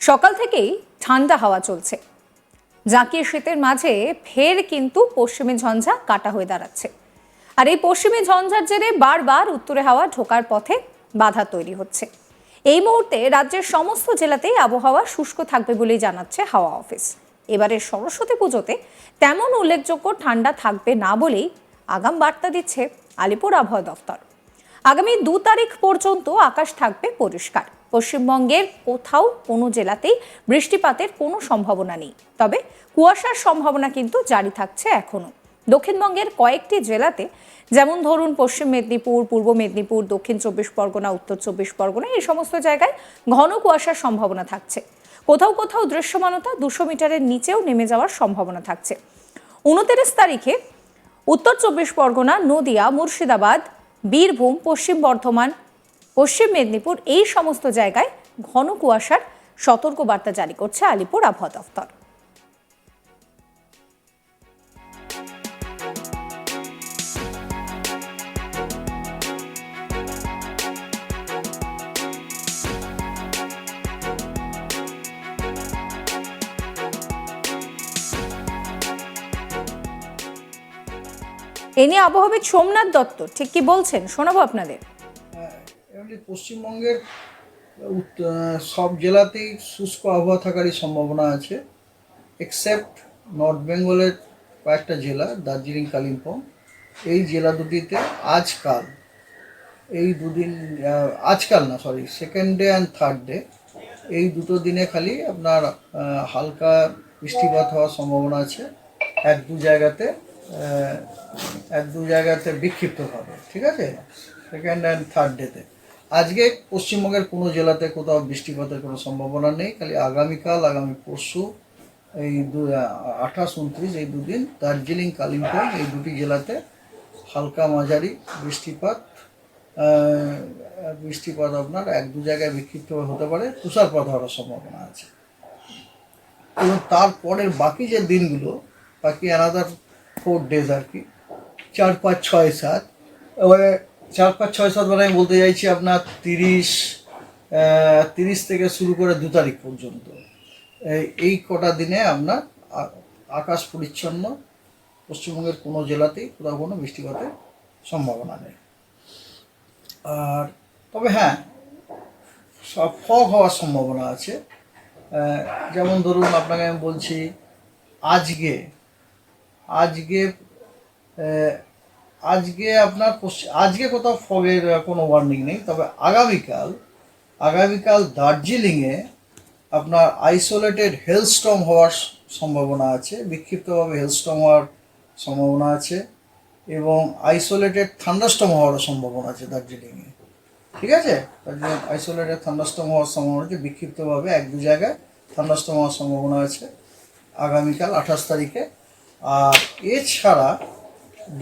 সকাল থেকেই ঠান্ডা হাওয়া চলছে। জাঁকিয়ে শীতের মাঝে ফের কিন্তু পশ্চিমী ঝঞ্ঝা কাটা হয়ে দাঁড়াচ্ছে। আর এই পশ্চিমী ঝঞ্ঝার জেরে বারবার উত্তরে হাওয়া ঢোকার পথে বাধা তৈরি হচ্ছে। এই মুহূর্তে রাজ্যের সমস্ত জেলাতেই আবহাওয়া শুষ্ক থাকবে বলেই জানাচ্ছে হাওয়া অফিস। এবারের সরস্বতী পুজোতে তেমন উল্লেখযোগ্য ঠান্ডা থাকবে না বলেই আগাম বার্তা দিচ্ছে আলিপুর আবহাওয়া দফতর। আগামী 2 তারিখ পর্যন্ত আকাশ থাকবে পরিষ্কার। পশ্চিমবঙ্গের কোথাও কোনো জেলাতেই বৃষ্টিপাতের কোনো সম্ভাবনা নেই, তবে কুয়াশার সম্ভাবনা কিন্তু জারি থাকছে এখনো। দক্ষিণবঙ্গের কয়েকটি জেলাতে, যেমন ধরুন পশ্চিম মেদিনীপুর, পূর্ব মেদিনীপুর, দক্ষিণ 24 পরগনা, উত্তর 24 পরগনা, এই সমস্ত জায়গায় ঘন কুয়াশার সম্ভাবনা থাকছে। কোথাও কোথাও দৃশ্যমানতা 200 মিটারের নিচেও নেমে যাওয়ার সম্ভাবনা থাকছে। 29 তারিখে উত্তর 24 পরগনা, নদিয়া, মুর্শিদাবাদ, বীরভূম, পশ্চিম বর্ধমান, পশ্চিম মেদিনীপুর, এই সমস্ত জায়গায় ঘন কুয়াশার সতর্কবার্তা জারি করছে আলিপুর আবহাওয়া দফতর। এ নিয়ে আবহাওয়াবিদ সোমনাথ দত্ত ঠিক কি বলছেন শোনাবো আপনাদের। এমনি পশ্চিমবঙ্গের সব জেলাতেই শুষ্ক আবহাওয়া থাকারই সম্ভাবনা আছে, এক্সেপ্ট নর্থ বেঙ্গলের কয়েকটা জেলা, দার্জিলিং, কালিম্পং। এই জেলা দুটিতে আজকাল, এই দুদিন, আজকাল না sorry, second day and third day, এই দুটো দিনে খালি আপনার হালকা বৃষ্টিপাত হওয়ার সম্ভাবনা আছে এক দু জায়গাতে বিক্ষিপ্তভাবে, ঠিক আছে, সেকেন্ড অ্যান্ড থার্ড ডেতে। আজকে পশ্চিমবঙ্গের কোনো জেলাতে কোথাও বৃষ্টিপাতের কোনো সম্ভাবনা নেই, খালি আগামীকাল, আগামী পরশু, এই 28, 29, এই দুদিন দার্জিলিং, কালিম্পং, এই দুটি জেলাতে হালকা মাঝারি বৃষ্টিপাত আপনার এক দু জায়গায় বিক্ষিপ্ত হতে পারে, তুষারপাত হওয়ার সম্ভাবনা আছে। এবং তারপরের বাকি যে দিনগুলো, বাকি অ্যানাদার 4 days আর কি, 4, 5, 6, 7, এবারে 4, 5, 6, 7 মানে আমি বলতে চাইছি আপনার 30 থেকে শুরু করে 2 তারিখ পর্যন্ত, এই কটা দিনে আপনার আকাশ পরিচ্ছন্ন, পশ্চিমবঙ্গের কোনো জেলাতেই কোথাও কোনো বৃষ্টিপাতের সম্ভাবনা নেই। আর তবে হ্যাঁ, সব ফগ হওয়ার সম্ভাবনা আছে। যেমন ধরুন আপনাকে আমি বলছি, আজকে আপনার আজকে কোথাও ফগের কোনো ওয়ার্নিং নেই, তবে আগামীকাল দার্জিলিংয়ে আপনার আইসোলেটেড হেলস্টর্ম হওয়ার সম্ভাবনা আছে, বিক্ষিপ্তভাবে হেলস্টর্ম হওয়ার সম্ভাবনা আছে, এবং আইসোলেটেড থান্ডারস্টর্ম হওয়ার সম্ভাবনা আছে দার্জিলিংয়ে, ঠিক আছে। আইসোলেটেড থান্ডারস্টর্ম হওয়ার সম্ভাবনা আছে, বিক্ষিপ্তভাবে এক দু জায়গায় থান্ডারস্টর্ম হওয়ার সম্ভাবনা আছে আগামীকাল 28 তারিখে। আর এছাড়া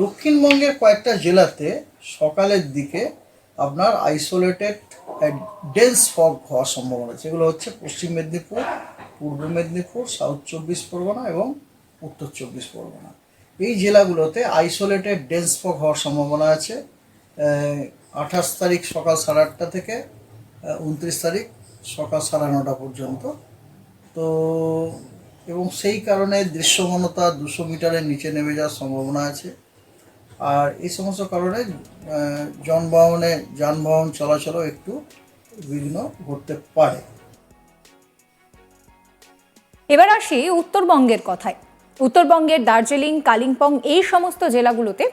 দক্ষিণবঙ্গের কয়েকটা জেলাতে সকালের দিকে আপনার আইসোলেটেড ডেন্স ফগ হওয়ার সম্ভাবনা আছে। এগুলো হচ্ছে পশ্চিম মেদিনীপুর, পূর্ব মেদিনীপুর, সাউথ 24 পরগনা এবং উত্তর 24 পরগনা। এই জেলাগুলোতে আইসোলেটেড ডেন্স ফগ হওয়ার সম্ভাবনা আছে 28 তারিখ সকাল 8:30 থেকে 29 তারিখ সকাল 9:30 পর্যন্ত। তো এবং সেই কারণে দৃশ্যমানতা 200 মিটারের নিচে নেমে যাওয়ার সম্ভাবনা আছে। আর এই সমস্ত কারণে যানবাহন চলাচলও একটু বিঘ্ন ঘটতে পারে। এবার আসি উত্তরবঙ্গের কথায়। উত্তরবঙ্গের দার্জিলিং, কালিম্পং, এই সমস্ত জেলাগুলোতে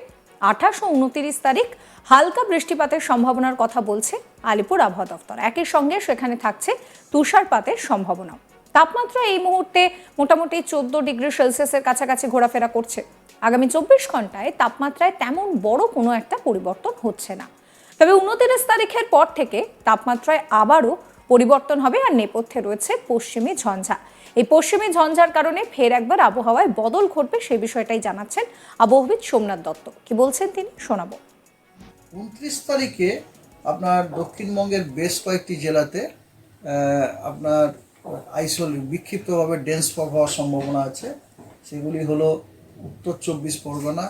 28 ও 29 তারিখ হালকা বৃষ্টিপাতের সম্ভাবনার কথা বলছে আলিপুর আবহাওয়া দফতর। একই সঙ্গে সেখানে থাকছে তুষারপাতের সম্ভাবনা। তাপমাত্রা এই মুহূর্তে মোটামুটি 14 ডিগ্রি সেলসিয়াসের কাছাকাছি ঘোরাফেরা করছে। আগামী 24 ঘন্টায় তাপমাত্রায় তেমন বড় কোনো একটা পরিবর্তন হচ্ছে না। তবে 29 তারিখের পর থেকে তাপমাত্রায় আবারও পরিবর্তন হবে। আর নেপথ্যে রয়েছে পশ্চিমী ঝঞ্ঝা। এই পশ্চিমী ঝঞ্ঝার কারণে ফের একবার আবহাওয়ায় বদল ঘটবে, সেই বিষয়টাই জানাচ্ছেন আবহাওয়াবিদ সোমনাথ দত্ত। কি বলছেন তিনি শোনাবো। 29 তারিখে আপনার দক্ষিণবঙ্গের বেশ কয়েকটি জেলাতে আপনার বিক্ষিপ্তভাবে ডেন্স ফগ হওয়ার সম্ভাবনা আছে। সেগুলি হলো উত্তর 24 পরগনা,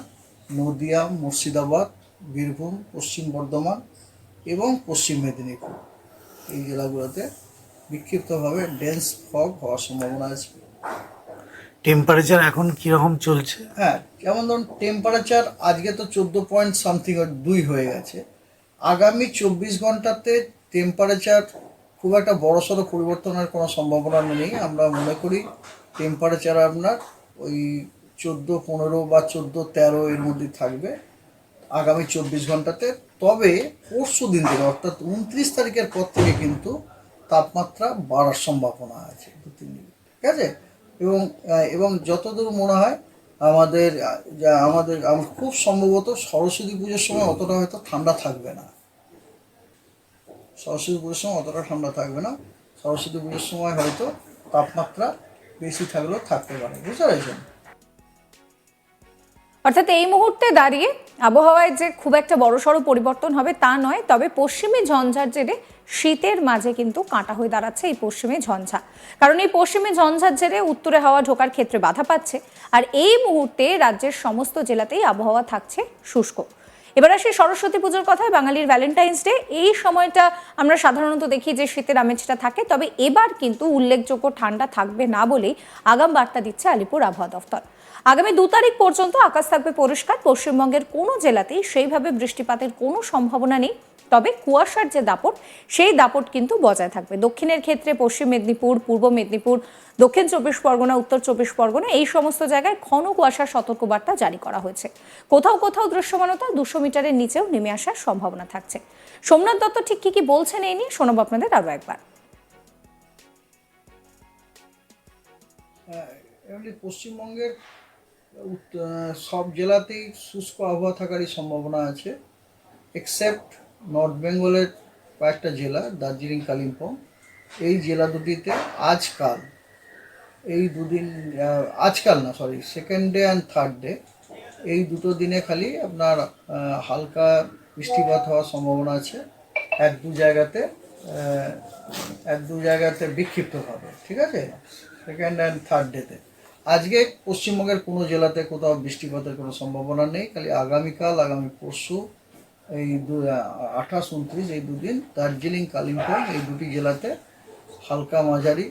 নদিয়া, মুর্শিদাবাদ, বীরভূম, পশ্চিম বর্ধমান এবং পশ্চিম মেদিনীপুর। এই জেলাগুলোতে বিক্ষিপ্তভাবে ডেন্স ফগ হওয়ার সম্ভাবনা আছে। টেম্পারেচার এখন কিরকম চলছে? হ্যাঁ, যেমন ধরুন টেম্পারেচার আজকে তো 14.2 হয়ে গেছে। আগামী 24 ঘন্টাতে টেম্পারেচার খুব একটা বড়সড় পরিবর্তনের কোনো সম্ভাবনা নেই। আমরা মনে করি টেম্পারেচার আপনার ওই 14-15 বা 14-13 এর মধ্যে থাকবে আগামী 24 ঘন্টাতে। তবে পরশু দিন থেকে অর্থাৎ 29 তারিখের পর থেকে কিন্তু তাপমাত্রা বাড়ার সম্ভাবনা আছে 2-3 দিন, ঠিক আছে। এবং যতদূর মনে হয় আমাদের খুব সম্ভবত সরস্বতী পুজোর সময় অতটা হয়তো ঠান্ডা থাকবে না। সরস্বতী পুজোর সময় হয়তো তাপমাত্রা বেশি থাকলেও থাকতে পারে, বুঝতে পেরেছেন? অর্থাৎ এই মুহূর্তে দাঁড়িয়ে আবহাওয়ায় যে খুব একটা বড়সড় পরিবর্তন হবে তা নয়, তবে পশ্চিমী ঝঞ্ঝার জেরে শীতের মাঝে কিন্তু কাঁটা হয়ে দাঁড়াচ্ছে এই পশ্চিমী ঝঞ্ঝা। কারণ এই পশ্চিমী ঝঞ্ঝার জেরে উত্তরে হাওয়া ঢোকার ক্ষেত্রে বাধা পাচ্ছে, আর এই মুহূর্তে রাজ্যের সমস্ত জেলাতেই আবহাওয়া থাকছে শুষ্ক। এবার আসি সরস্বতী পুজোর কথায়। বাঙালির ভ্যালেন্টাইন্স ডে, এই সময়টা আমরা সাধারণত দেখি যে শীতের আমেজটা থাকে, তবে এবার কিন্তু উল্লেখযোগ্য ঠান্ডা থাকবে না বলেই আগাম বার্তা দিচ্ছে আলিপুর আবহাওয়া দফতর। আগামী 2 তারিখ পর্যন্ত আকাশ থাকবে পরিষ্কার। পশ্চিমবঙ্গের কোনো জেলাতেই সেইভাবে বৃষ্টিপাতের কোনো সম্ভাবনা নেই, তবে কুয়াশার যে দাপট সেই দাপট কিন্তু বজায় থাকবে। দক্ষিণের ক্ষেত্রে পশ্চিম মেদিনীপুর, পূর্ব মেদিনীপুর, দক্ষিণ 24 পরগনা, উত্তর 24 পরগনা এই সমস্ত জায়গায় ঘন কুয়াশার সতর্কবার্তা জারি করা হয়েছে। কোথাও কোথাও দৃশ্যমানতা 200 মিটারের নিচেও নেমে আসার সম্ভাবনা থাকছে। সোমনাথ দত্ত ঠিক কি বলছেন এই নিয়ে শোনাবো আপনাদের আরো একবার। এমনি পশ্চিমবঙ্গের সব জেলাতেই শুষ্ক আবহাওয়া থাকারই সম্ভাবনা আছে, এক্সেপ্ট নর্থ বেঙ্গলের কয়েকটা জেলা, দার্জিলিং, কালিম্পং। এই জেলা দুটিতে আজকাল second day and third day এই দুটো দিনে খালি আপনার হালকা বৃষ্টিপাত হওয়ার সম্ভাবনা আছে এক দু জায়গাতে বিক্ষিপ্তভাবে, ঠিক আছে, সেকেন্ড অ্যান্ড থার্ড ডেতে। আজকে পশ্চিমবঙ্গের কোনো জেলাতে কোথাও বৃষ্টিপাতের কোনো সম্ভাবনা নেই। খালি আগামীকাল, আগামী পরশু এই 28-29 এই দুদিন দার্জিলিং, কালিম্পং এই দুটি জেলাতে হালকা মাঝারি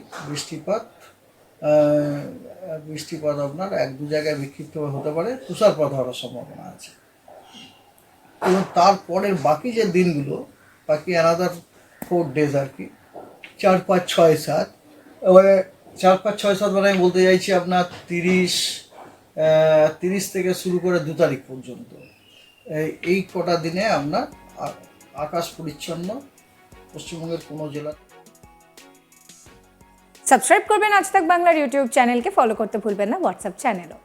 বৃষ্টিপাত আপনার এক দু জায়গায় বিক্ষিপ্ত হতে পারে, তুষারপাত হওয়ার সম্ভাবনা আছে। এবং তারপরের বাকি যে দিনগুলো, বাকি অ্যানাদার 4 days আর কি, 4, 5, 6, 7, এবারে 4, 5, 6, 7 মানে আমি বলতে চাইছি আপনার 30 থেকে শুরু করে 2 তারিখ পর্যন্ত এই কটা দিনে আপনার আকাশ পরিচ্ছন্ন পশ্চিমবঙ্গের কোনো জেলা। সাবস্ক্রাইব করবেন আজ তাক বাংলার ইউটিউব চ্যানেলকে, ফলো করতে ভুলবেন না হোয়াটসঅ্যাপ চ্যানেলও।